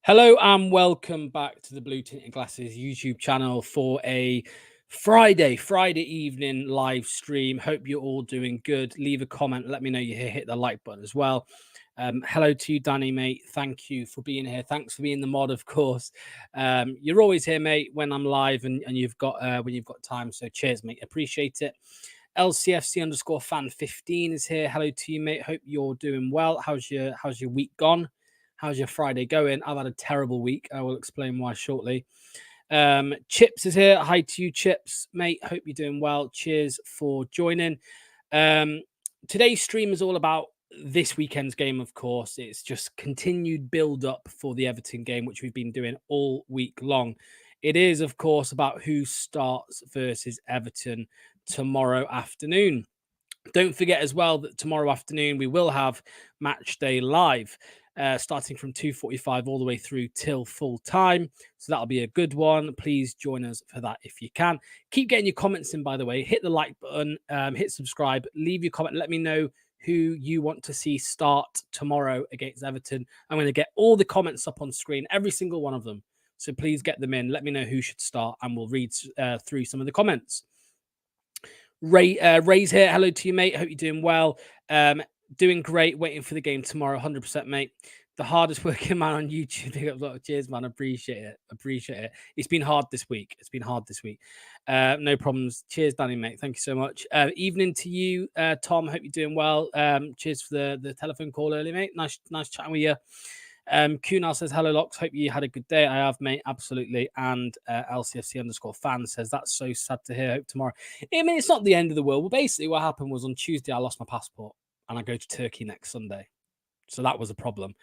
Hello and welcome back to the Blue Tinted Glasses YouTube channel for a Friday evening live stream. Hope you're all doing good. Leave a comment. Let me know you're here. Hit the like button as well. Hello to you, Danny, mate. Thank you for being here. Thanks for being the mod, of course. You're always here, mate, when I'm live and you've got when you've got time. So cheers, mate. Appreciate it. LCFC_fan15 is here. Hello to you, mate. Hope you're doing well. How's your week gone? How's your Friday going? I've had a terrible week. I will explain why shortly. Chips is here. Hi to you, Chips, mate. Hope you're doing well. Cheers for joining. Today's stream is all about this weekend's game, of course. It's just continued build up for the Everton game, which we've been doing all week long. It is, of course, about who starts versus Everton tomorrow afternoon. Don't forget as well that tomorrow afternoon we will have Match Day Live. Starting from 2:45 all the way through till full time. So that'll be a good one. Please join us for that if you can. Keep getting your comments in, by the way. Hit the like button, hit subscribe, leave your comment. Let me know who you want to see start tomorrow against Everton. I'm going to get all the comments up on screen, every single one of them. So please get them in. Let me know who should start and we'll read through some of the comments. Ray's here. Hello to you, mate. Hope you're doing well. Doing great. Waiting for the game tomorrow. 100%, mate. The hardest working man on YouTube. Cheers, man. Appreciate it. It's been hard this week. No problems. Cheers, Danny, mate. Thank you so much. Evening to you, Tom. Hope you're doing well. Cheers for the telephone call earlier, mate. Nice chatting with you. Kunal says, hello, Locks. Hope you had a good day. I have, mate. Absolutely. And LCFC_fan says, that's so sad to hear. Hope tomorrow. I mean, it's not the end of the world. Well, basically, what happened was on Tuesday, I lost my passport and I go to Turkey next Sunday. So that was a problem.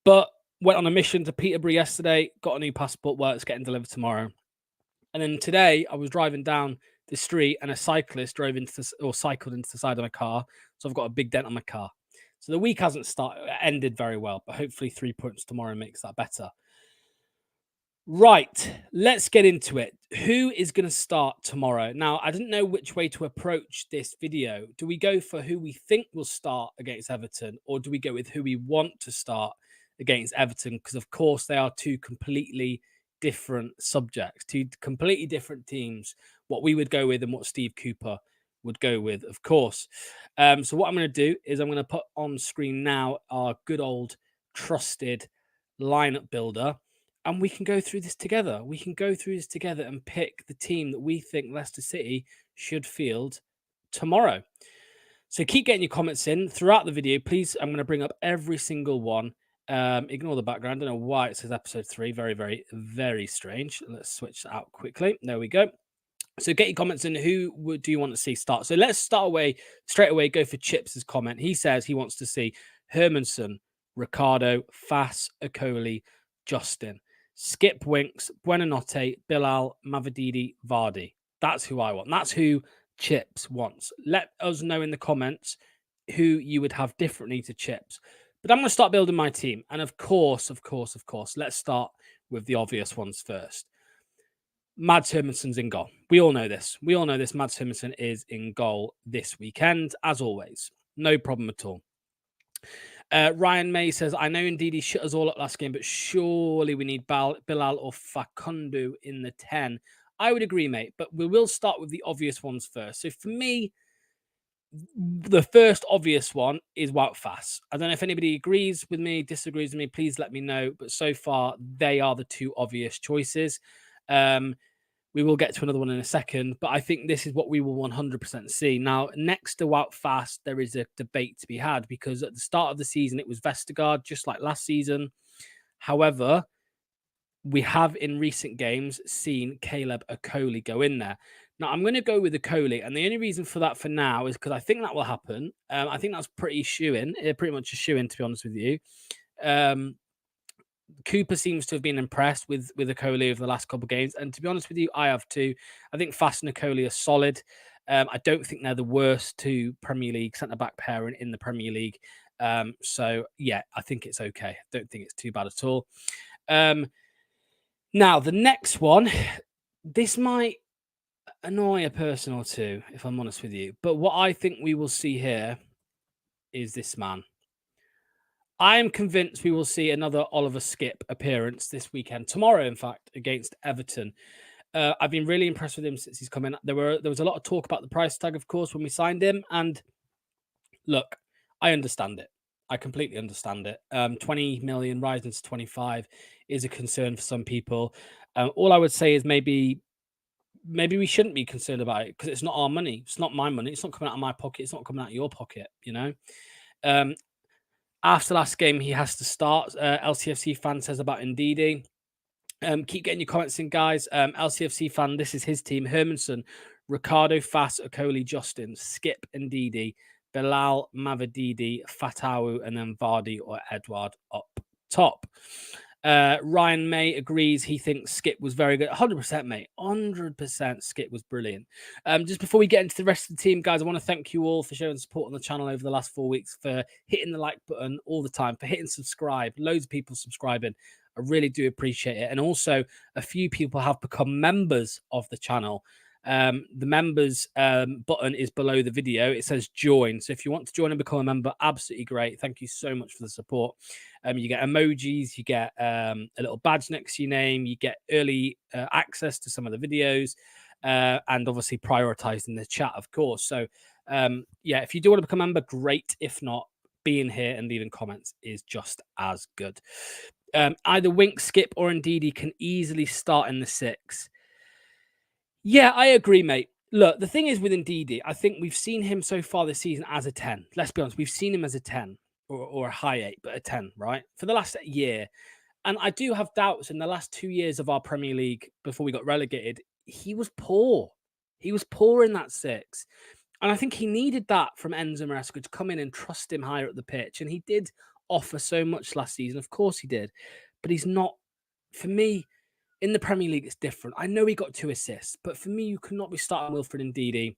But went on a mission to Peterborough yesterday, got a new passport. Well, it's getting delivered tomorrow. And then today, I was driving down the street and a cyclist cycled into the side of my car. So I've got a big dent on my car. So the week hasn't ended very well, but hopefully 3 points tomorrow makes that better. Right, let's get into it. Who is going to start tomorrow? Now, I didn't know which way to approach this video. Do we go for who we think will start against Everton, or do we go with who we want to start against Everton? Because, of course, they are two completely different subjects, two completely different teams, what we would go with and what Steve Cooper would go with, of course. So what I'm going to do is I'm going to put on screen now our good old trusted lineup builder. And we can go through this together. We can go through this together and pick the team that we think Leicester City should field tomorrow. So keep getting your comments in throughout the video. Please, I'm going to bring up every single one. Ignore the background. I don't know why it says episode 3. Very, very, very strange. Let's switch that out quickly. There we go. So get your comments in. Who do you want to see start? So let's straight away, go for Chips' comment. He says he wants to see Hermanson, Ricardo, Fass, Okoli, Justin. Skip Winks, Buonanotte, Bilal, Mavididi, Vardy. That's who I want. That's who Chips wants. Let us know in the comments who you would have differently to Chips. But I'm going to start building my team. And of course, let's start with the obvious ones first. Mads Hermanson's in goal. We all know this. Mads Hermansson is in goal this weekend, as always. No problem at all. Ryan May says, I know indeed he shut us all up last game, but surely we need Bilal or Facundo in the 10. I would agree, mate, but we will start with the obvious ones first. So for me, the first obvious one is Wout Fass. I don't know if anybody agrees with me, disagrees with me. Please let me know. But so far, they are the two obvious choices. We will get to another one in a second, but I think this is what we will 100% see. Now, next to Wout Fass, there is a debate to be had because at the start of the season, it was Vestergaard, just like last season. However, we have in recent games seen Caleb Okoli go in there. Now, I'm going to go with Okoli, and the only reason for that for now is because I think that will happen. I think that's pretty much a shoo-in, to be honest with you. Cooper seems to have been impressed with Okoli over the last couple of games. And to be honest with you, I have too. I think Fass and Okoli are solid. I don't think they're the worst two Premier League centre-back pairing in the Premier League. So, yeah, I think it's okay. I don't think it's too bad at all. Now, the next one, this might annoy a person or two, if I'm honest with you. But what I think we will see here is this man. I am convinced we will see another Oliver Skip appearance this weekend, tomorrow, in fact, against Everton. I've been really impressed with him since he's come in. There was a lot of talk about the price tag, of course, when we signed him. And look, I understand it. I completely understand it. 20 million rising to 25 is a concern for some people. All I would say is maybe we shouldn't be concerned about it because it's not our money. It's not my money. It's not coming out of my pocket. It's not coming out of your pocket, you know? Um, After last game, he has to start. LCFC fan says about Ndidi. Keep getting your comments in, guys. LCFC fan, this is his team. Hermanson, Ricardo, Fas, Okoli, Justin, Skip, Ndidi, Bilal, Mavadidi, Fatawu, and then Vardy or Edward up top. Ryan May agrees. He thinks Skip was very good. 100%, mate. 100% Skip was brilliant. Just before we get into the rest of the team, guys, I want to thank you all for showing support on the channel over the last 4 weeks, for hitting the like button all the time, for hitting subscribe. Loads of people subscribing. I really do appreciate it. And also, a few people have become members of the channel. The members button is below the video. It says join. So if you want to join and become a member, absolutely great. Thank you so much for the support. You get emojis, you get a little badge next to your name, you get early access to some of the videos, and obviously prioritized in the chat, of course. So yeah, if you do want to become a member, great. If not, being here and leaving comments is just as good. Either Wink, Skip, or Ndidi can easily start in the 6. Yeah, I agree, mate. Look, the thing is with Ndidi, I think we've seen him so far this season as a 10. Let's be honest, we've seen him as a 10 or a high 8, but a 10, right? For the last year. And I do have doubts in the last 2 years of our Premier League before we got relegated. He was poor. He was poor in that 6. And I think he needed that from Enzo Maresca to come in and trust him higher up the pitch. And he did offer so much last season. Of course he did. But he's not, for me, in the Premier League, it's different. I know he got 2 assists, but for me, you cannot be starting Wilfred Ndidi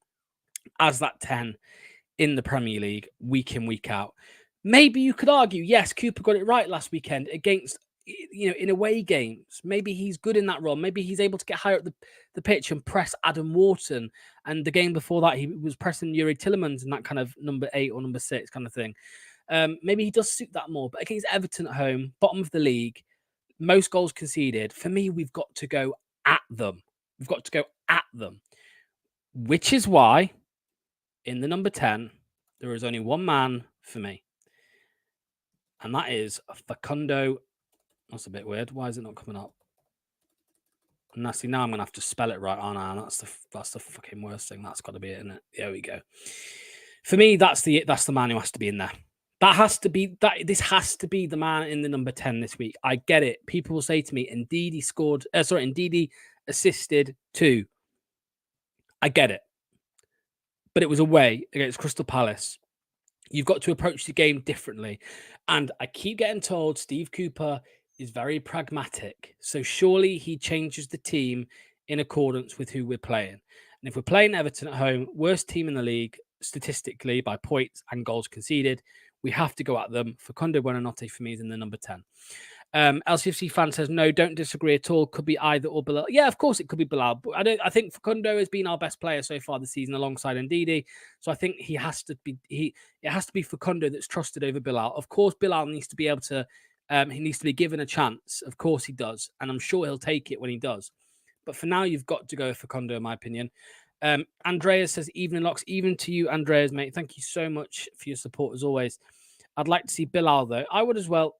as that 10 in the Premier League week in, week out. Maybe you could argue, yes, Cooper got it right last weekend against, in away games. Maybe he's good in that role. Maybe he's able to get higher up the pitch and press Adam Wharton. And the game before that, he was pressing Yuri Tillemans in that kind of number 8 or number 6 kind of thing. Maybe he does suit that more. But against Everton at home, bottom of the league, most goals conceded. For me, we've got to go at them. We've got to go at them. Which is why, in the number 10, there is only one man for me. And that is Facundo. That's a bit weird. Why is it not coming up? Now, see, now I'm going to have to spell it right, aren't I? And that's the fucking worst thing. That's got to be it, isn't it? There we go. For me, that's the man who has to be in there. That has to be that. This has to be the man in the number 10 this week. I get it. People will say to me, Ndidi scored. Ndidi assisted 2. I get it, but it was away against Crystal Palace. You've got to approach the game differently, and I keep getting told Steve Cooper is very pragmatic. So surely he changes the team in accordance with who we're playing. And if we're playing Everton at home, worst team in the league statistically by points and goals conceded, we have to go at them. Facundo Buonanotte for me is in the number 10. LCFC fan says, no, don't disagree at all. Could be either or Bilal. Yeah, of course it could be Bilal. But I think Facundo has been our best player so far this season alongside Ndidi. So I think it has to be Facundo that's trusted over Bilal. Of course, Bilal needs to be able to, he needs to be given a chance. Of course he does. And I'm sure he'll take it when he does. But for now, you've got to go with Facundo, in my opinion. Andreas says, evening locks, even to you, Andreas, mate. Thank you so much for your support as always. I'd like to see Bilal, though. I would as well.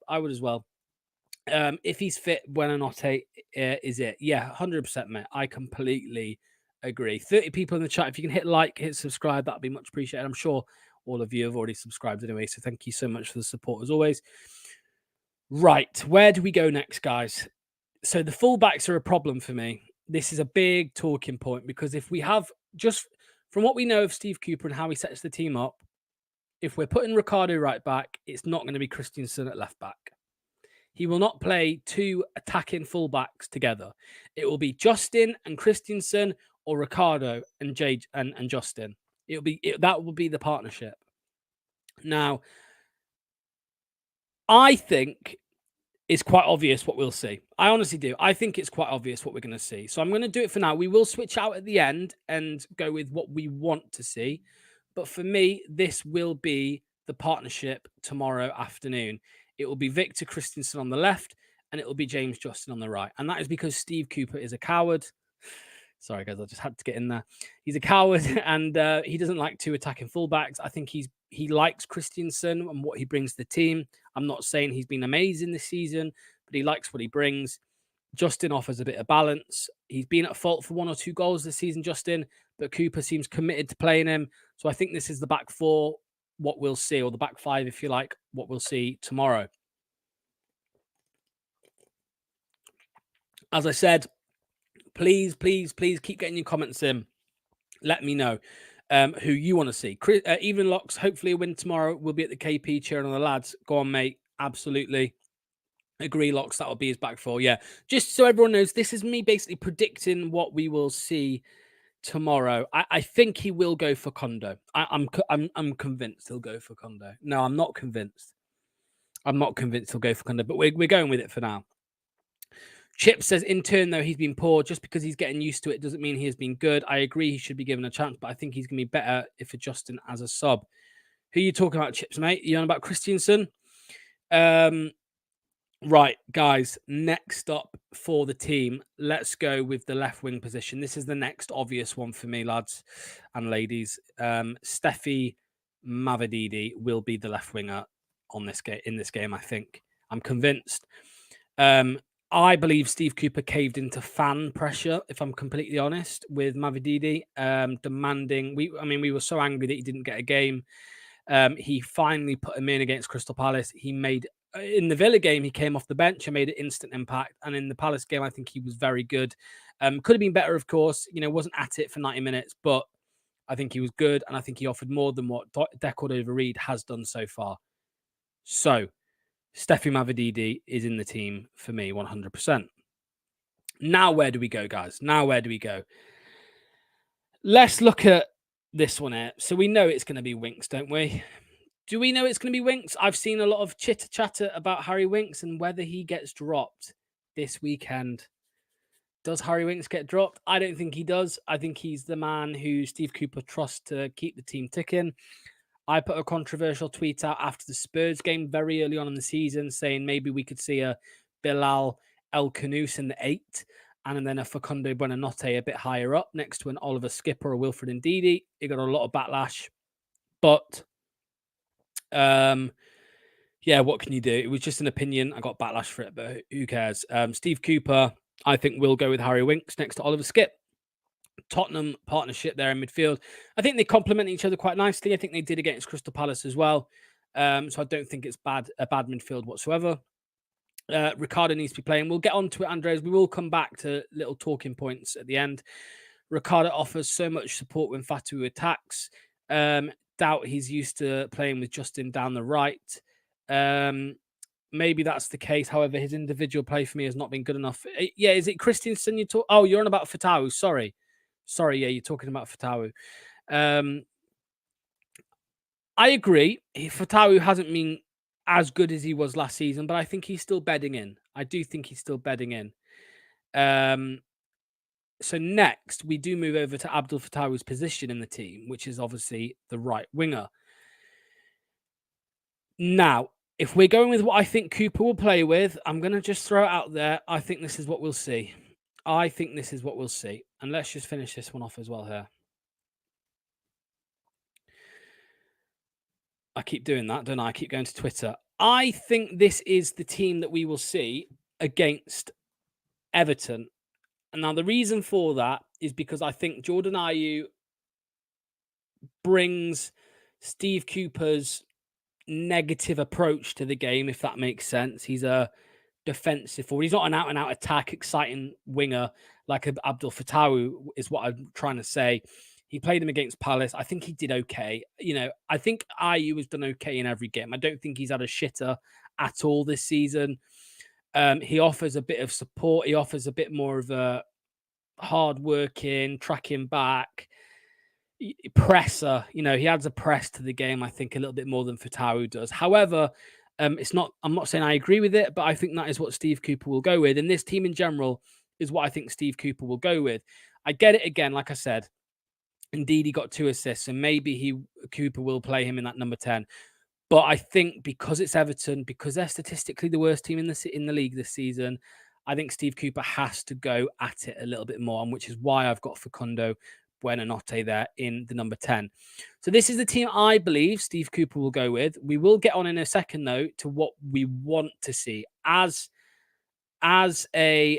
If he's fit, Buonanotte is it. Yeah, 100%, mate. I completely agree. 30 people in the chat. If you can hit like, hit subscribe, that'd be much appreciated. I'm sure all of you have already subscribed anyway, so thank you so much for the support as always. Right, where do we go next, guys? So the fullbacks are a problem for me. This is a big talking point because if we have, just from what we know of Steve Cooper and how he sets the team up, if we're putting Ricardo right back, it's not going to be Christensen at left back. He will not play 2 attacking fullbacks together. It will be Justin and Christensen or Ricardo and Jade and Justin. That will be the partnership. Now, I think it's quite obvious what we'll see. I honestly do. I think it's quite obvious what we're going to see. So I'm going to do it for now. We will switch out at the end and go with what we want to see. But for me, this will be the partnership tomorrow afternoon. It will be Victor Christensen on the left, and it will be James Justin on the right. And that is because Steve Cooper is a coward. Sorry, guys, I just had to get in there. He's a coward, and he doesn't like two attacking fullbacks. I think he likes Christensen and what he brings to the team. I'm not saying he's been amazing this season, but he likes what he brings. Justin offers a bit of balance. He's been at fault for 1 or 2 goals this season, Justin, but Cooper seems committed to playing him. So I think this is the back four, what we'll see, or the back five, if you like, what we'll see tomorrow. As I said, please keep getting your comments in. Let me know who you want to see. Evening Locks, hopefully a win tomorrow. We'll be at the KP cheering on the lads. Go on, mate. Absolutely. Agree, Locks. That'll be his back four. Yeah. Just so everyone knows, this is me basically predicting what we will see tomorrow. I think he will go for Kondo. I'm convinced he'll go for Kondo. No, I'm not convinced. I'm not convinced he'll go for Kondo, but we're going with it for now. Chip says, in turn, though, he's been poor. Just because he's getting used to it doesn't mean he has been good. I agree he should be given a chance, but I think he's going to be better if adjusting as a sub. Who are you talking about, Chips, mate? You on about Christensen? Right, guys, next up for the team, let's go with the left wing position. This is the next obvious one for me, lads and ladies. Steffi Mavididi will be the left winger on this game. In this game, I think. I'm convinced. I believe Steve Cooper caved into fan pressure, if I'm completely honest, with Mavididi demanding. We were so angry that he didn't get a game. He finally put him in against Crystal Palace. He made in the Villa game, he came off the bench and made an instant impact. And in the Palace game, I think he was very good. Could have been better, of course. Wasn't at it for 90 minutes, but I think he was good. And I think he offered more than what Decordova-Reid has done so far. So, Steffi Mavididi is in the team for me, 100%. Now, where do we go, guys? Now, where do we go? Let's look at this one here. So we know it's going to be Winks, don't we? Do we know it's going to be Winks? I've seen a lot of chitter-chatter about Harry Winks and whether he gets dropped this weekend. Does Harry Winks get dropped? I don't think he does. I think he's the man who Steve Cooper trusts to keep the team ticking. I put a controversial tweet out after the Spurs game very early on in the season saying maybe we could see a Bilal El Khanous in the 8 and then a Facundo Buonanotte a bit higher up next to an Oliver Skipper or Wilfred Ndidi. It got a lot of backlash. But yeah, what can you do? It was just an opinion. I got backlash for it, but who cares? Steve Cooper, I think, will go with Harry Winks next to Oliver Skip. Tottenham partnership there in midfield. I think they complement each other quite nicely. I think they did against Crystal Palace as well. So I don't think it's a bad midfield whatsoever. Ricardo needs to be playing. We'll get on to it, Andres. We will come back to little talking points at the end. Ricardo offers so much support when Fatu attacks. Doubt he's used to playing with Justin down the right. Maybe that's the case. However, his individual play for me has not been good enough. Yeah, is it Christensen you talk? Oh, you're on about Fatawu. Sorry. Yeah, you're talking about Fatawu. I agree. Fatawu hasn't been as good as he was last season, but I think he's still bedding in. I do think he's still bedding in. So next, we do move over to Abdul Fatawu's position in the team, which is obviously the right winger. Now, if we're going with what I think Cooper will play with, I'm going to just throw it out there. I think this is what we'll see. And let's just finish this one off as well here. I keep doing that, don't I? I keep going to Twitter. I think this is the team that we will see against Everton. And now the reason for that is because I think Jordan Ayew brings Steve Cooper's negative approach to the game, if that makes sense. He's a defensive forward. He's not an out-and-out attack, exciting winger like Abdul Fatawu is what I'm trying to say. He played him against Palace. I think he did okay. I think Ayew has done okay in every game. I don't think he's had a shitter at all this season. He offers a bit of support. He offers a bit more of a hard-working, tracking back, presser. He adds a press to the game, I think, a little bit more than Fatawu does. However, I'm not saying I agree with it, but I think that is what Steve Cooper will go with. And this team in general is what I think Steve Cooper will go with. I get it again, like I said. Indeed, he got 2 assists, and maybe Cooper will play him in that number 10. But I think because it's Everton, because they're statistically the worst team in the league this season, I think Steve Cooper has to go at it a little bit more, and which is why I've got Facundo Buonanotte there in the number 10. So this is the team I believe Steve Cooper will go with. We will get on in a second, though, to what we want to see as a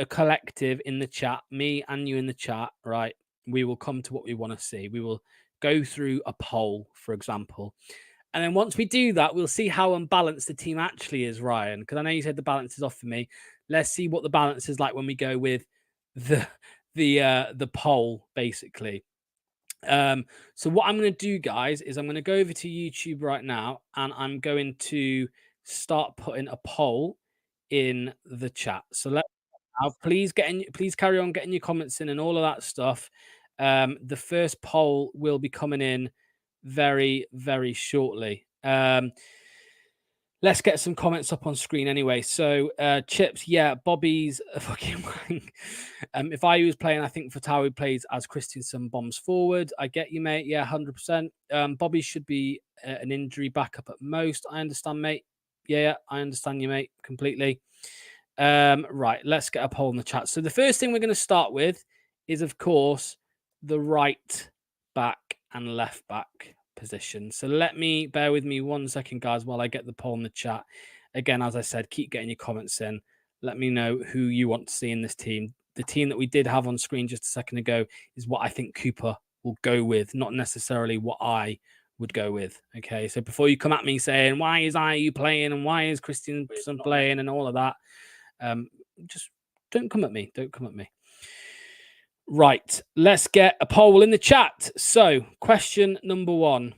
collective in the chat, me and you in the chat, right? We will come to what we want to see. We will go through a poll, for example. And then once we do that, we'll see how unbalanced the team actually is, Ryan. Because I know you said the balance is off for me. Let's see what the balance is like when we go with the poll, basically. So what I'm going to do, guys, is I'm going to go over to YouTube right now, and I'm going to start putting a poll in the chat. So please carry on getting your comments in and all of that stuff. The first poll will be coming in very, very shortly. Let's get some comments up on screen anyway. So, Chips, yeah, Bobby's a fucking wank. If I was playing, I think Fatawi plays as Christensen bombs forward. I get you, mate. Yeah, 100%. Bobby should be an injury backup at most. I understand, mate. Yeah, I understand you, mate, completely. Right, let's get a poll in the chat. So the first thing we're going to start with is, of course, the right back and left back position. So bear with me 1 second, guys, while I get the poll in the chat. Again, as I said, keep getting your comments in. Let me know who you want to see in this team. The team that we did have on screen just a second ago is what I think Cooper will go with, not necessarily what I would go with. Okay, so before you come at me saying, why is IU playing and why is Christensen playing and all of that, just don't come at me. Don't come at me. Right, let's get a poll in the chat. So, question number 1,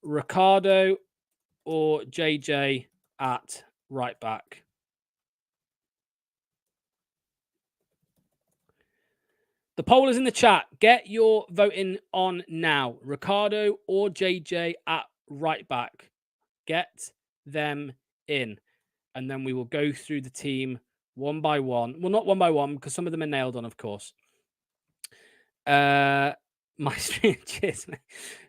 Ricardo or JJ at right back? The poll is in the chat. Get your voting on now. Ricardo or JJ at right back. Get them in. And then we will go through the team one by one. Well, not one by one, because some of them are nailed on, of course. My cheers, mate.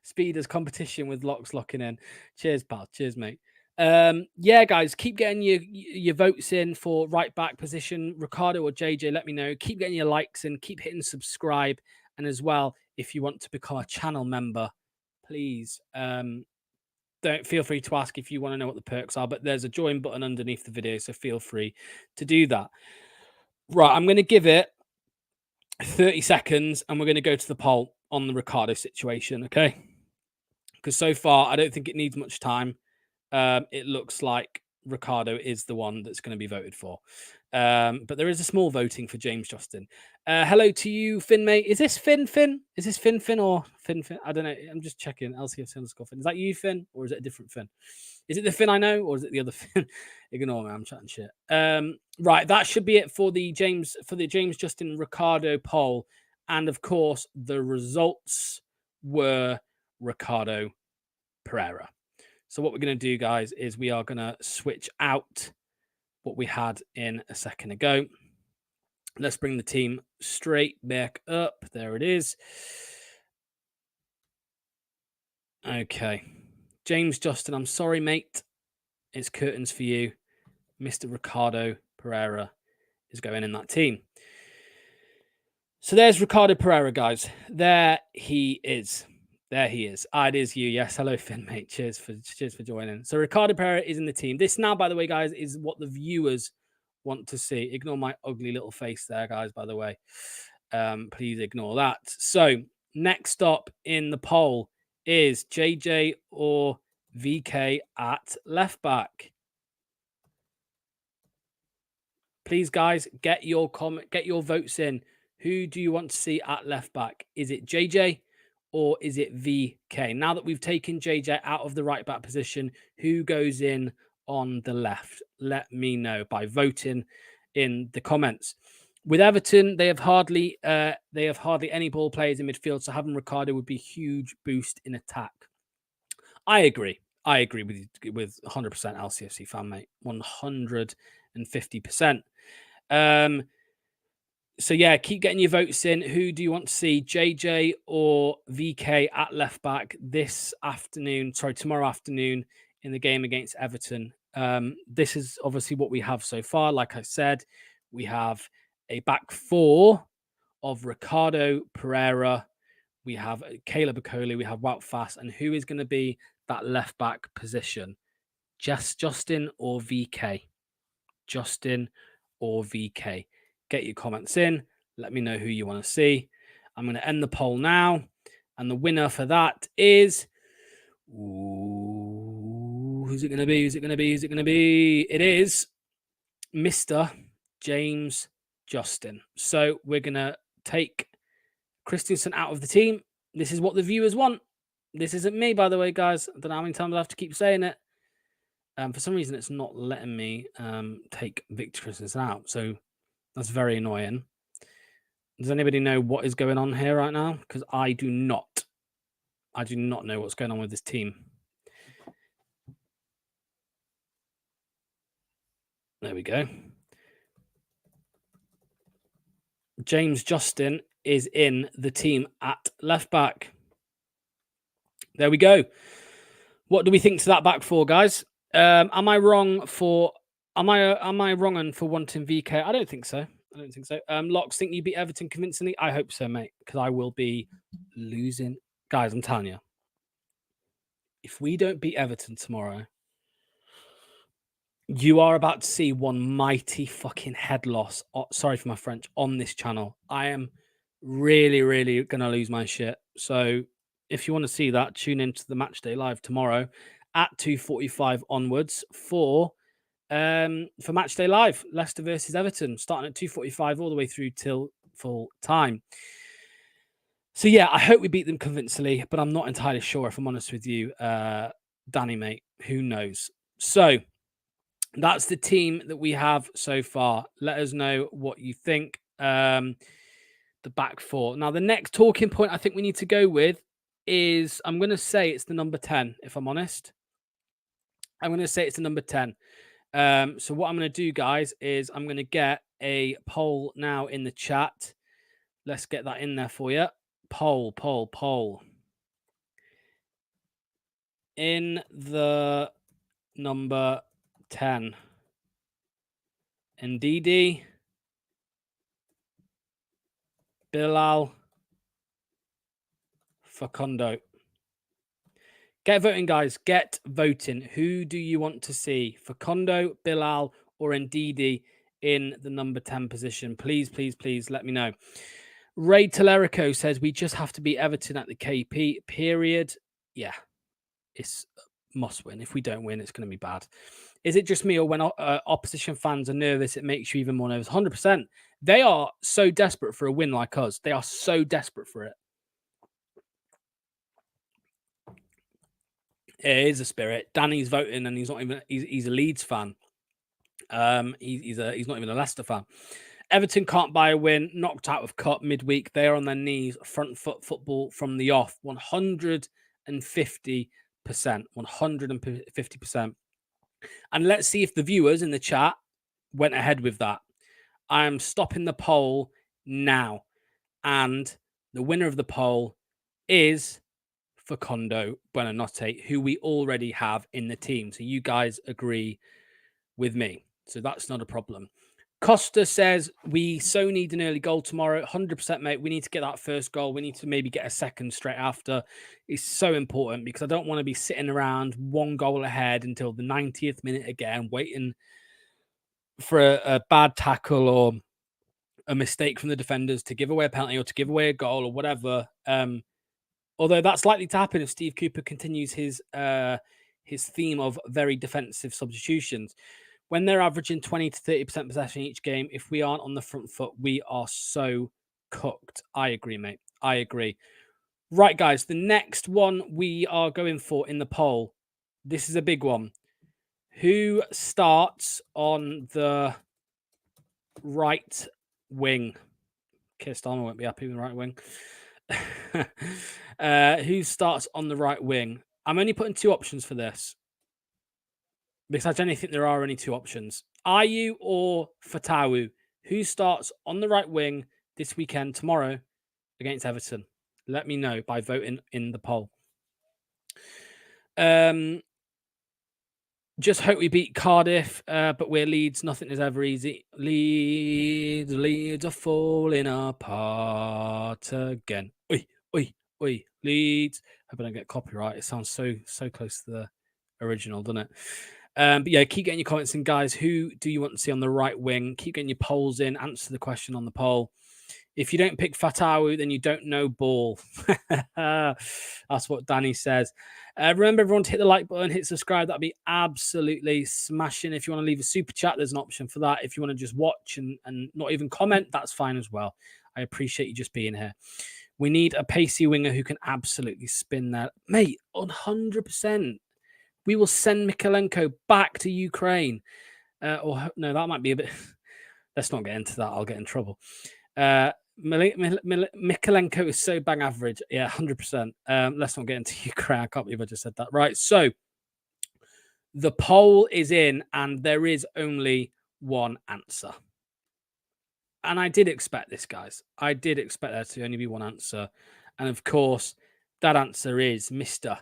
Speeders competition with locks locking in. Cheers, pal. Cheers, mate. Yeah, guys, keep getting your votes in for right back position. Ricardo or JJ, let me know. Keep getting your likes in. Keep hitting subscribe. And as well, if you want to become a channel member, please don't feel free to ask if you want to know what the perks are. But there's a join button underneath the video, so feel free to do that. Right, I'm going to give it 30 seconds and we're going to go to the poll on the Ricardo situation, okay? Because so far, I don't think it needs much time. It looks like Ricardo is the one that's going to be voted for. But there is a small voting for James Justin. Hello to you, Finn, mate. Is this Finn? Is this Finn or Finn? I don't know. I'm just checking. LCF underscore Finn. Is that you, Finn, or is it a different Finn? Is it the Finn I know, or is it the other Finn? Ignore me. I'm chatting shit. Right. That should be it for the James Justin Ricardo poll. And of course, the results were Ricardo Pereira. So what we're going to do, guys, is we are going to switch out what we had in a second ago. Let's bring the team straight back up. There it is. Okay. James Justin, I'm sorry, mate. It's curtains for you. Mr. Ricardo Pereira is going in that team. So there's Ricardo Pereira, guys. There he is. There he is. It is you. Yes. Hello, Finn, mate. Cheers for joining. So Ricardo Pereira is in the team. This now, by the way, guys, is what the viewers want to see. Ignore my ugly little face there, guys, by the way. Please ignore that. So next up in the poll is JJ or VK at left back. Please, guys, get your votes in. Who do you want to see at left back? Is it JJ or is it VK? Now that we've taken JJ out of the right back position, who goes in on the left? Let me know by voting in the comments. With Everton, they have hardly any ball players in midfield, so having Ricardo would be a huge boost in attack. I agree with 100% LCFC fan, mate. 150%. So yeah, keep getting your votes in. Who do you want to see, JJ or VK at left back this afternoon? Sorry, tomorrow afternoon in the game against Everton. This is obviously what we have so far. Like I said, we have a back four of Ricardo Pereira. We have Caleb Okoli. We have Wout Fast. And who is going to be that left back position? Justin or VK? Justin or VK? Get your comments in. Let me know who you want to see. I'm going to end the poll now. And the winner for that is... Ooh, who's it going to be? Who's it going to be? Who's it going to be? It is Mr. James Justin. So we're going to take Christensen out of the team. This is what the viewers want. This isn't me, by the way, guys. I don't know how many times I have to keep saying it. For some reason, it's not letting me take Victor Christensen out. So that's very annoying. Does anybody know what is going on here right now? Because I do not. I do not know what's going on with this team. There we go. James Justin is in the team at left back. There we go. What do we think to that back four, guys? Am I wrong for wanting VK? I don't think so. I don't think so. Locks, think you beat Everton convincingly? I hope so, mate, because I will be losing. Guys, I'm telling you, if we don't beat Everton tomorrow, you are about to see one mighty fucking head loss. Sorry for my French on this channel. I am really, really gonna lose my shit. So if you want to see that, tune into the match day live tomorrow at 2:45 onwards for match day live, Leicester versus Everton, starting at 2:45 all the way through till full time. So yeah, I hope we beat them convincingly, but I'm not entirely sure, if I'm honest with you, Danny, mate. Who knows? So that's the team that we have so far. Let us know what you think. The back four. Now, the next talking point I think we need to go with is, I'm going to say it's the number 10, if I'm honest. I'm going to say it's the number 10. So what I'm going to do, guys, is I'm going to get a poll now in the chat. Let's get that in there for you. Poll. In the number 10. Ndidi, Bilal, Facundo. Get voting, guys. Get voting. Who do you want to see? Facundo, Bilal, or Ndidi in the number 10 position? Please, please, please let me know. Ray Telerico says we just have to beat Everton at the KP, period. Yeah, it's a must win. If we don't win, it's going to be bad. Is it just me, or when opposition fans are nervous, it makes you even more nervous? 100%. They are so desperate for a win like us. They are so desperate for it. It is a spirit. Danny's voting, and he's not even. He's a Leeds fan. He's not even a Leicester fan. Everton can't buy a win. Knocked out of cup midweek. They are on their knees. Front foot football from the off. 150%. 150%. And let's see if the viewers in the chat went ahead with that. I am stopping the poll now, and the winner of the poll is Facundo Buonanotte, who we already have in the team. So you guys agree with me. So that's not a problem. Costa says we so need an early goal tomorrow. 100%, mate. We need to get that first goal. We need to maybe get a second straight after. It's so important, because I don't want to be sitting around one goal ahead until the 90th minute again, waiting for a bad tackle or a mistake from the defenders to give away a penalty or to give away a goal or whatever. Although that's likely to happen if Steve Cooper continues his theme of very defensive substitutions. When they're averaging 20 to 30% possession each game, if we aren't on the front foot, we are so cooked. I agree, mate. I agree. Right, guys, the next one we are going for in the poll, this is a big one. Who starts on the right wing? Keir Starmer won't be happy with the right wing. Who starts on the right wing? I'm only putting two options for this, because I genuinely think there are only two options. Ayew or Fatawu. Who starts on the right wing this weekend, tomorrow, against Everton? Let me know by voting in the poll. Just hope we beat Cardiff, but we're Leeds. Nothing is ever easy. Leeds are falling apart again. Oi, oi, oi, Leeds. Hope I don't get copyright. It sounds so close to the original, doesn't it? But yeah, keep getting your comments in, guys. Who do you want to see on the right wing? Keep getting your polls in. Answer the question on the poll. If you don't pick Fatawu, then you don't know ball. That's what Danny says. Remember, everyone, to hit the like button, hit subscribe. That'd be absolutely smashing. If you want to leave a super chat, there's an option for that. If you want to just watch and not even comment, that's fine as well. I appreciate you just being here. We need a pacey winger who can absolutely spin that. Mate, 100%. We will send Mikalenko back to Ukraine. Or no, that might be a bit... Let's not get into that. I'll get in trouble. Mikalenko is so bang average. Yeah, 100%. Let's not get into Ukraine. I can't believe I just said that. Right. So the poll is in and there is only one answer. And I did expect this, guys. I did expect there to only be one answer. And of course, that answer is Mr.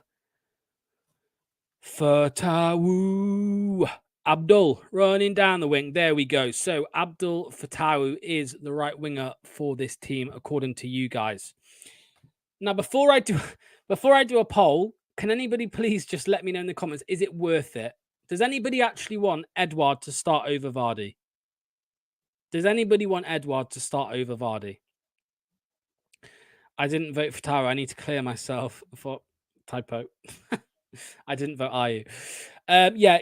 Fatawu. Abdul running down the wing. There we go. So Abdul Fatawu is the right winger for this team, according to you guys. Now, before I do a poll, can anybody please just let me know in the comments, is it worth it? Does anybody actually want Edouard to start over Vardy? Does anybody want Edouard to start over Vardy? I didn't vote for Taro. I need to clear myself for typo. I didn't vote you. Yeah,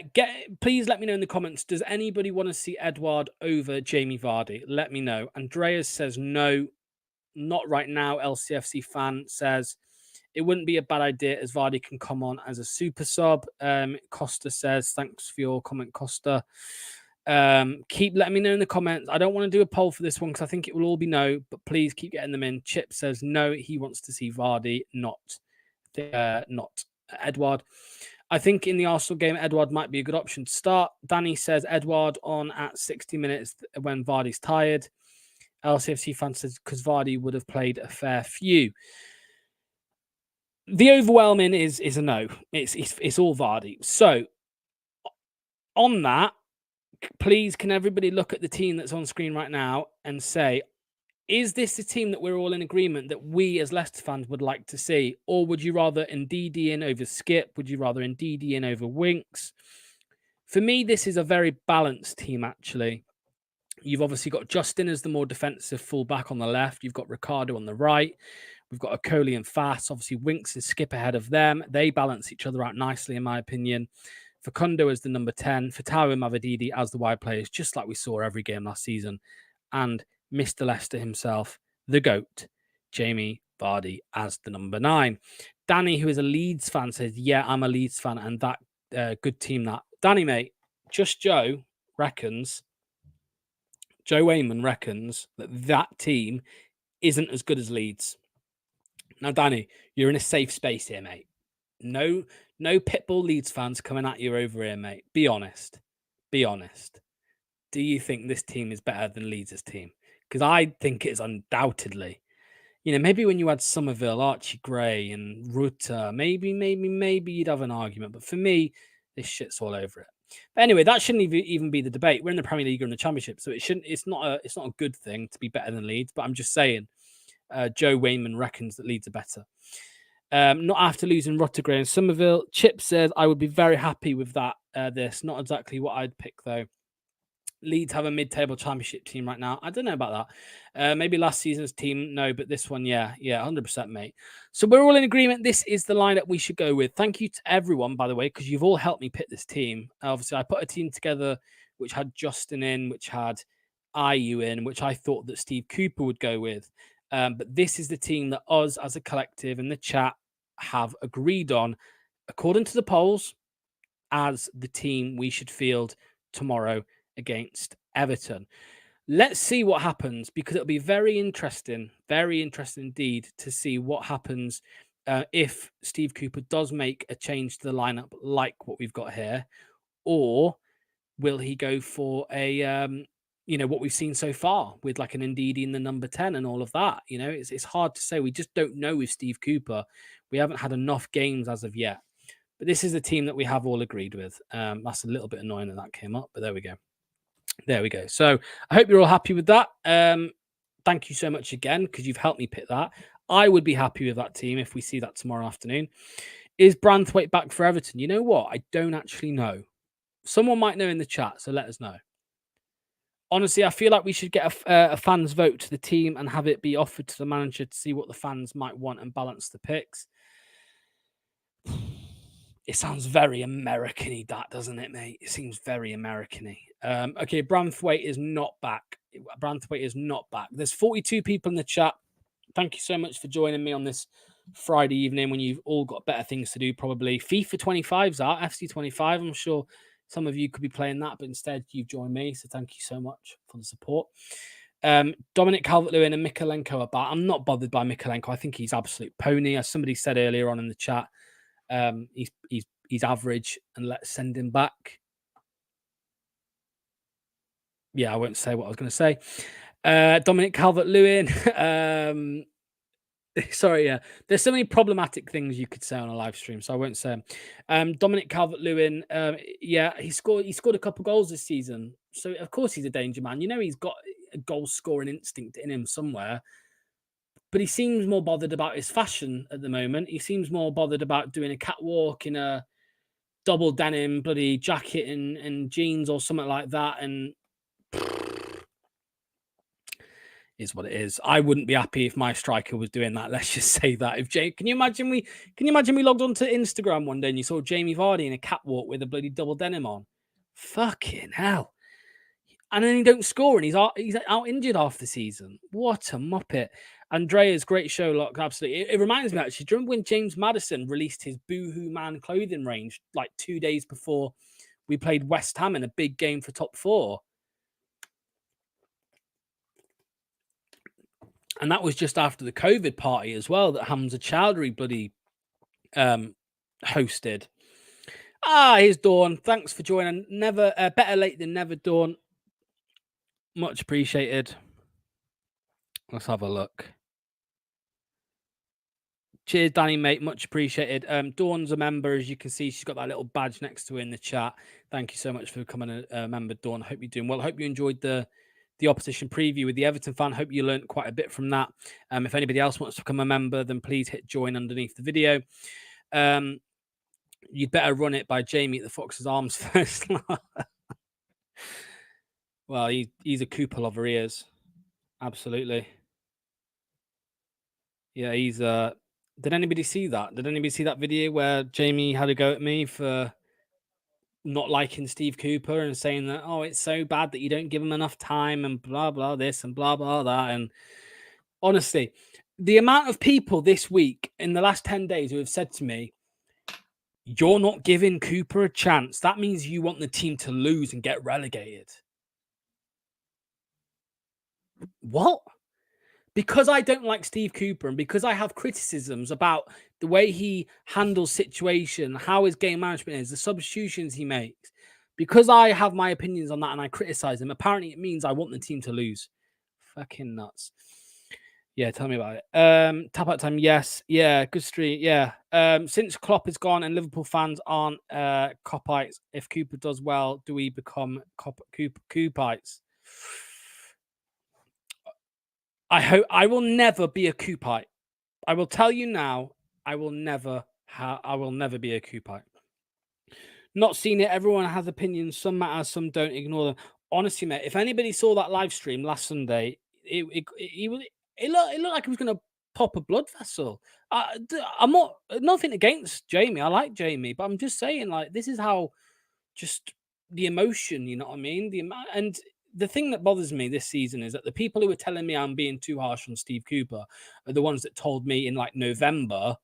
please let me know in the comments. Does anybody want to see Edouard over Jamie Vardy? Let me know. Andreas says no, not right now. LCFC fan says it wouldn't be a bad idea as Vardy can come on as a super sub. Costa says thanks for your comment, Costa. Keep letting me know in the comments. I don't want to do a poll for this one because I think it will all be no, but please keep getting them in. Chip says no, he wants to see Vardy, not Edouard. I think in the Arsenal game, Edouard might be a good option to start. Danny says Edouard on at 60 minutes when Vardy's tired. LCFC fan says because Vardy would have played a fair few. The overwhelming is a no. It's all Vardy. So on that, please, can everybody look at the team that's on screen right now and say, is this a team that we're all in agreement that we as Leicester fans would like to see? Or would you rather Ndidi in over Skip? Would you rather Ndidi in over Winks? For me, this is a very balanced team, actually. You've obviously got Justin as the more defensive fullback on the left. You've got Ricardo on the right. We've got Okoli and Fast. Obviously, Winks and Skip ahead of them. They balance each other out nicely, in my opinion. Facundo as the number 10. Fatawu and Mavididi as the wide players, just like we saw every game last season. And Mr. Leicester himself, the GOAT, Jamie Vardy as the number 9. Danny, who is a Leeds fan, says, yeah, I'm a Leeds fan and that good team that. Danny, mate, just Joe Wayman reckons that team isn't as good as Leeds. Now, Danny, you're in a safe space here, mate. No Pitbull Leeds fans coming at you over here, mate. Be honest. Be honest. Do you think this team is better than Leeds' team? Because I think it is undoubtedly. You know, maybe when you had Somerville, Archie Gray, and Rutter, maybe you'd have an argument. But for me, this shit's all over it. But anyway, that shouldn't even be the debate. We're in the Premier League or in the Championship, so it shouldn't. It's not a good thing to be better than Leeds. But I'm just saying, Joe Wayman reckons that Leeds are better. Not after losing Rottergray and Somerville. Chip says, I would be very happy with that. This not exactly what I'd pick, though. Leeds have a mid-table championship team right now. I don't know about that. Maybe last season's team, no, but this one, yeah, 100%, mate. So we're all in agreement. This is the lineup we should go with. Thank you to everyone, by the way, because you've all helped me pick this team. Obviously, I put a team together which had Justin in, which had IU in, which I thought that Steve Cooper would go with. But this is the team that us as a collective in the chat have agreed on, according to the polls, as the team we should field tomorrow against Everton. Let's see what happens, because it'll be very interesting indeed to see what happens if Steve Cooper does make a change to the lineup like what we've got here, or will he go for a what we've seen so far with like an Ndidi in the number 10 and all of that. It's hard to say. We just don't know with Steve Cooper. We haven't had enough games as of yet. But this is a team that we have all agreed with. That's a little bit annoying that came up, but there we go. There we go. So I hope you're all happy with that. Thank you so much again, because you've helped me pick that. I would be happy with that team if we see that tomorrow afternoon. Is Branthwaite back for Everton? You know what? I don't actually know. Someone might know in the chat, so let us know. Honestly, I feel like we should get a fans vote to the team and have it be offered to the manager to see what the fans might want and balance the picks. It sounds very American-y, that, doesn't it, mate? It seems very American-y. Okay, Branthwaite is not back. Branthwaite is not back. There's 42 people in the chat. Thank you so much for joining me on this Friday evening when you've all got better things to do, probably. FIFA 25's out, FC 25. I'm sure some of you could be playing that, but instead you've joined me. So thank you so much for the support. Dominic Calvert-Lewin and Mikalenko are back. I'm not bothered by Mikalenko. I think he's absolute pony. As somebody said earlier on in the chat, he's average, and let's send him back. Yeah, I won't say what I was going to say. Dominic Calvert-Lewin. Sorry, yeah. There's so many problematic things you could say on a live stream, so I won't say them. Dominic Calvert-Lewin, yeah, he scored a couple goals this season, so of course he's a danger man. He's got a goal-scoring instinct in him somewhere, but he seems more bothered about his fashion at the moment. He seems more bothered about doing a catwalk in a double denim bloody jacket and jeans or something like that, and is what it is. I wouldn't be happy if my striker was doing that. Let's just say that. Can you imagine we logged onto Instagram one day and you saw Jamie Vardy in a catwalk with a bloody double denim on? Fucking hell. And then he don't score and he's out injured half the season. What a muppet. Andrea's great show, Lock. Absolutely. It reminds me, actually, do you remember when James Maddison released his Boohoo Man clothing range like 2 days before we played West Ham in a big game for top four? And that was just after the COVID party as well that Hamza Chowdhury bloody hosted. Here's Dawn. Thanks for joining. Never better late than never, Dawn. Much appreciated. Let's have a look. Cheers, Danny, mate. Much appreciated. Dawn's a member, as you can see. She's got that little badge next to her in the chat. Thank you so much for becoming a member, Dawn. Hope you're doing well. Hope you enjoyed the opposition preview with the Everton fan. Hope you learned quite a bit from that. If anybody else wants to become a member, then please hit join underneath the video. You'd better run it by Jamie at the Fox's Arms first. Well, he's a Cooper lover, he is. Absolutely. Yeah, he's did anybody see that? Did anybody see that video where Jamie had a go at me for not liking Steve Cooper and saying that, oh, it's so bad that you don't give him enough time and blah, blah, this and blah, blah, that. And honestly, the amount of people this week in the last 10 days who have said to me, you're not giving Cooper a chance, that means you want the team to lose and get relegated. What? Because I don't like Steve Cooper and because I have criticisms about the way he handles situation, how his game management is, the substitutions he makes, because I have my opinions on that and I criticize him, apparently it means I want the team to lose. Fucking nuts. Yeah, tell me about it. Tap out time, yes. Yeah, good street. Yeah. Since Klopp is gone and Liverpool fans aren't Coppites, if Cooper does well, do we become Coopites? I will never be a Coopite. I will tell you now, I will never be a Coopite. Not seen it. Everyone has opinions. Some matter, some don't. Ignore them. Honestly, mate, if anybody saw that live stream last Sunday, it looked like he was going to pop a blood vessel. I'm nothing against Jamie. I like Jamie, but I'm just saying, like, this is how just the emotion, you know what I mean? And the thing that bothers me this season is that the people who are telling me I'm being too harsh on Steve Cooper are the ones that told me in like November,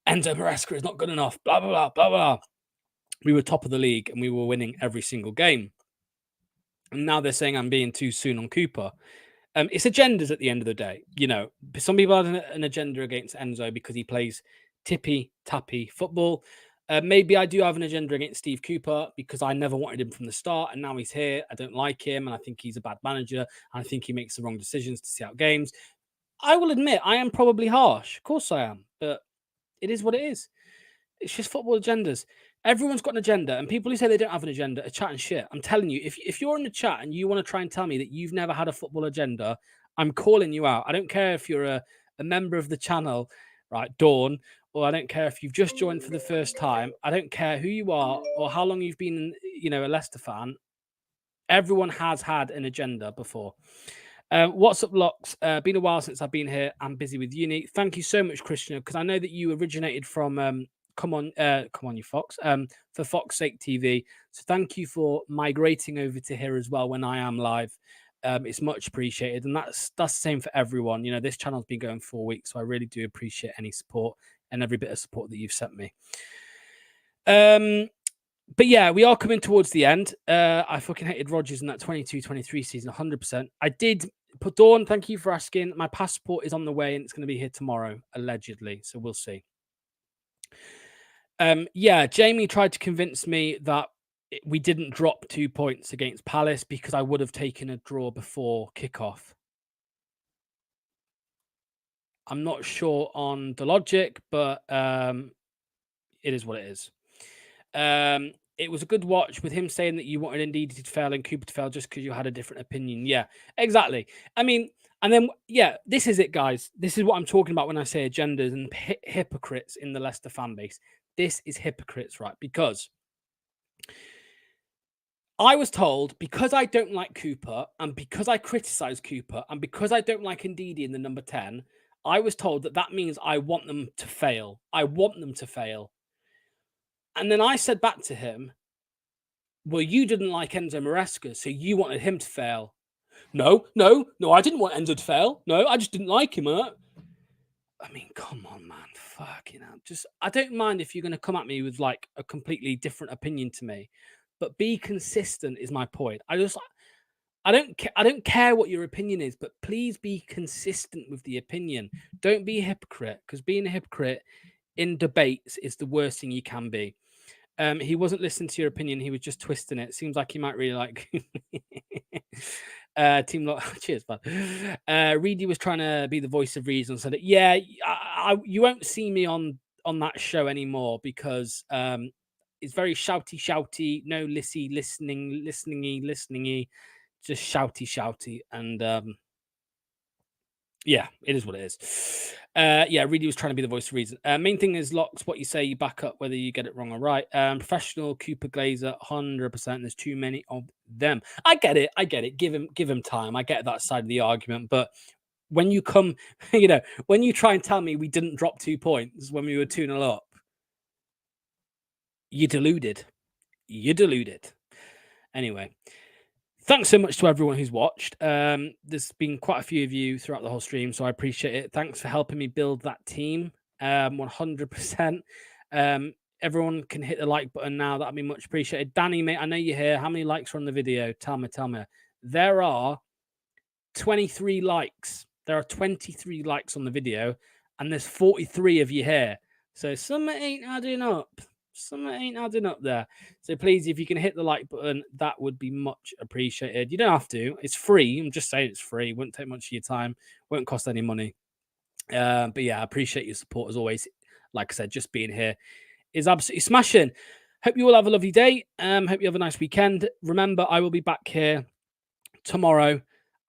Enzo Maresca is not good enough, blah, blah, blah, blah, blah. We were top of the league and we were winning every single game. And now they're saying I'm being too soon on Cooper. It's agendas at the end of the day. You know, some people have an agenda against Enzo because he plays tippy-tappy football. Maybe I do have an agenda against Steve Cooper because I never wanted him from the start, and now he's here. I don't like him, and I think he's a bad manager, and I think he makes the wrong decisions to see out games. I will admit I am probably harsh. Of course I am, but it is what it is. It's just football agendas. Everyone's got an agenda, and people who say they don't have an agenda are chatting shit. I'm telling you, if you're in the chat and you want to try and tell me that you've never had a football agenda, I'm calling you out. I don't care if you're a member of the channel, right, Dawn, or I don't care if you've just joined for the first time. I don't care who you are or how long you've been, a Leicester fan. Everyone has had an agenda before. What's up, Locks? Been a while since I've been here. I'm busy with uni. Thank you so much, Christian, because I know that you originated from come on, you Fox, for Fox Sake TV. So thank you for migrating over to here as well when I am live. It's much appreciated, and that's the same for everyone. This channel's been going 4 weeks, so I really do appreciate any support and every bit of support that you've sent me. But yeah, we are coming towards the end. I fucking hated Rodgers in that 22-23 season, 100%. I did put Dawn, thank you for asking. My passport is on the way and it's going to be here tomorrow, allegedly. So we'll see. Yeah, Jamie tried to convince me that we didn't drop 2 points against Palace because I would have taken a draw before kickoff. I'm not sure on the logic, but it is what it is. It was a good watch with him saying that you wanted Ndidi to fail and Cooper to fail just because you had a different opinion. Yeah, exactly. I mean, and then, yeah, this is it, guys. This is what I'm talking about when I say agendas and hypocrites in the Leicester fan base. This is hypocrites, right? Because I was told because I don't like Cooper and because I criticize Cooper and because I don't like Ndidi in the number 10, I was told that that means I want them to fail. I want them to fail. And then I said back to him, well, you didn't like Enzo Maresca, so you wanted him to fail. No, I didn't want Enzo to fail. No, I just didn't like him. I mean, come on, man. Fucking hell. I don't mind if you're going to come at me with like a completely different opinion to me, but be consistent is my point. I don't care what your opinion is, but please be consistent with the opinion. Don't be a hypocrite, because being a hypocrite in debates is the worst thing you can be. He wasn't listening to your opinion. He was just twisting it. Seems like he might really like Team Lock. Cheers, man. Reedy was trying to be the voice of reason. Said, "Yeah, you won't see me on that show anymore because it's very shouty. No listeningy. Just shouty, and yeah, it is what it is. Yeah, Reedy was trying to be the voice of reason. Main thing is, Locks, what you say, you back up whether you get it wrong or right. Professional Cooper Glazer, 100%. There's too many of them. I get it. Give him time. I get that side of the argument. But when you come, when you try and tell me we didn't drop 2 points when we were 2-0 up, you're deluded. Anyway. Thanks so much to everyone who's watched. There's been quite a few of you throughout the whole stream, so I appreciate it. Thanks for helping me build that team. 100%. Everyone can hit the like button now. That'd be much appreciated. Danny, mate, I know you're here. How many likes are on the video? Tell me. There are 23 likes. There are 23 likes on the video, and there's 43 of you here. So something ain't adding up. There. So please, if you can hit the like button, that would be much appreciated. You don't have to. It's free. I'm just saying it's free. Won't take much of your time. Won't cost any money. But yeah, I appreciate your support as always. Like I said, just being here is absolutely smashing. Hope you all have a lovely day. Hope you have a nice weekend. Remember, I will be back here tomorrow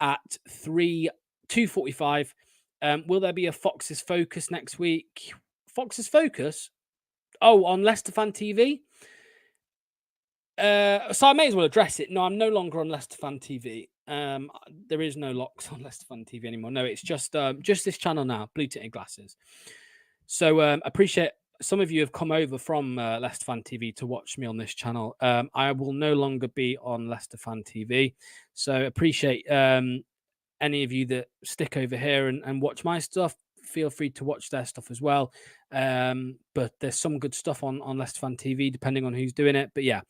at 2:45. Will there be a Fox's Focus next week? Fox's Focus? Oh, on Leicester Fan TV? So I may as well address it. No, I'm no longer on Leicester Fan TV. There is no Locks on Leicester Fan TV anymore. No, it's just this channel now, Blue Tinted Glasses. So appreciate some of you have come over from Leicester Fan TV to watch me on this channel. I will no longer be on Leicester Fan TV. So appreciate any of you that stick over here and watch my stuff. Feel free to watch their stuff as well. But there's some good stuff on Leicester Fan TV, depending on who's doing it. But yeah,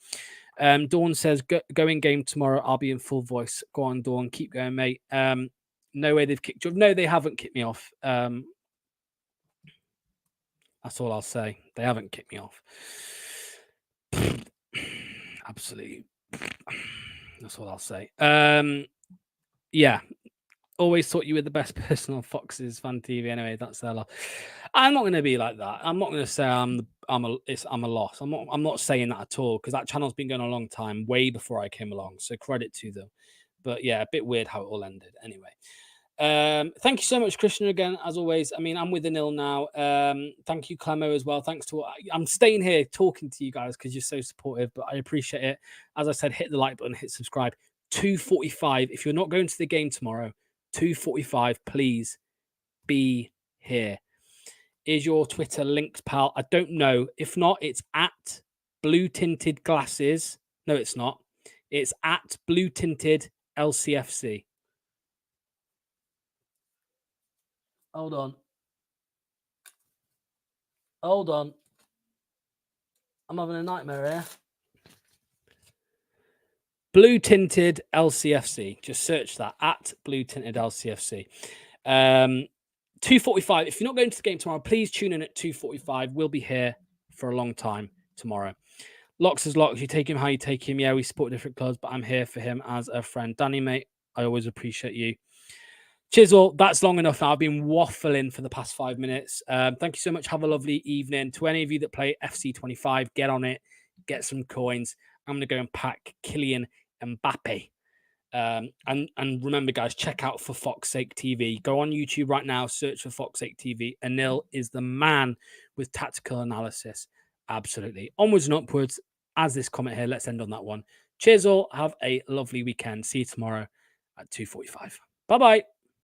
Dawn says, go in game tomorrow. I'll be in full voice. Go on, Dawn. Keep going, mate. No way they've kicked you off. No, they haven't kicked me off. That's all I'll say. They haven't kicked me off. Absolutely. That's what I'll say. Yeah. Always thought you were the best person on Fox's Fan TV. Anyway, that's their loss. I'm not going to be like that. I'm not going to say I'm a loss. I'm not saying that at all, because that channel's been going a long time, way before I came along. So credit to them. But yeah, a bit weird how it all ended. Anyway, thank you so much, Christian, again, as always. I mean, I'm with the nil now. Thank you, Clemo, as well. Thanks to I'm staying here talking to you guys because you're so supportive, but I appreciate it. As I said, hit the like button, hit subscribe. 2:45. If you're not going to the game tomorrow, 2:45, please be here. Is your Twitter linked, pal? I don't know. If not, it's at blue tinted glasses. No, it's not. It's at blue tinted LCFC. Hold on. Hold on. I'm having a nightmare here. Blue tinted LCFC. Just search that at blue tinted LCFC. 2:45. If you're not going to the game tomorrow, please tune in at 2:45. We'll be here for a long time tomorrow. Locks is Locks. You take him how you take him. Yeah, we support different clubs, but I'm here for him as a friend. Danny, mate, I always appreciate you. Chisel, that's long enough now. I've been waffling for the past 5 minutes. Thank you so much. Have a lovely evening. To any of you that play FC25, get on it. Get some coins. I'm going to go and pack Kylian Mbappe. And remember, guys, check out For Fox's Sake TV. Go on YouTube right now, search For Fox's Sake TV. Anil is the man with tactical analysis. Absolutely. Onwards and upwards. As this comment here, let's end on that one. Cheers all. Have a lovely weekend. See you tomorrow at 2:45. Bye-bye.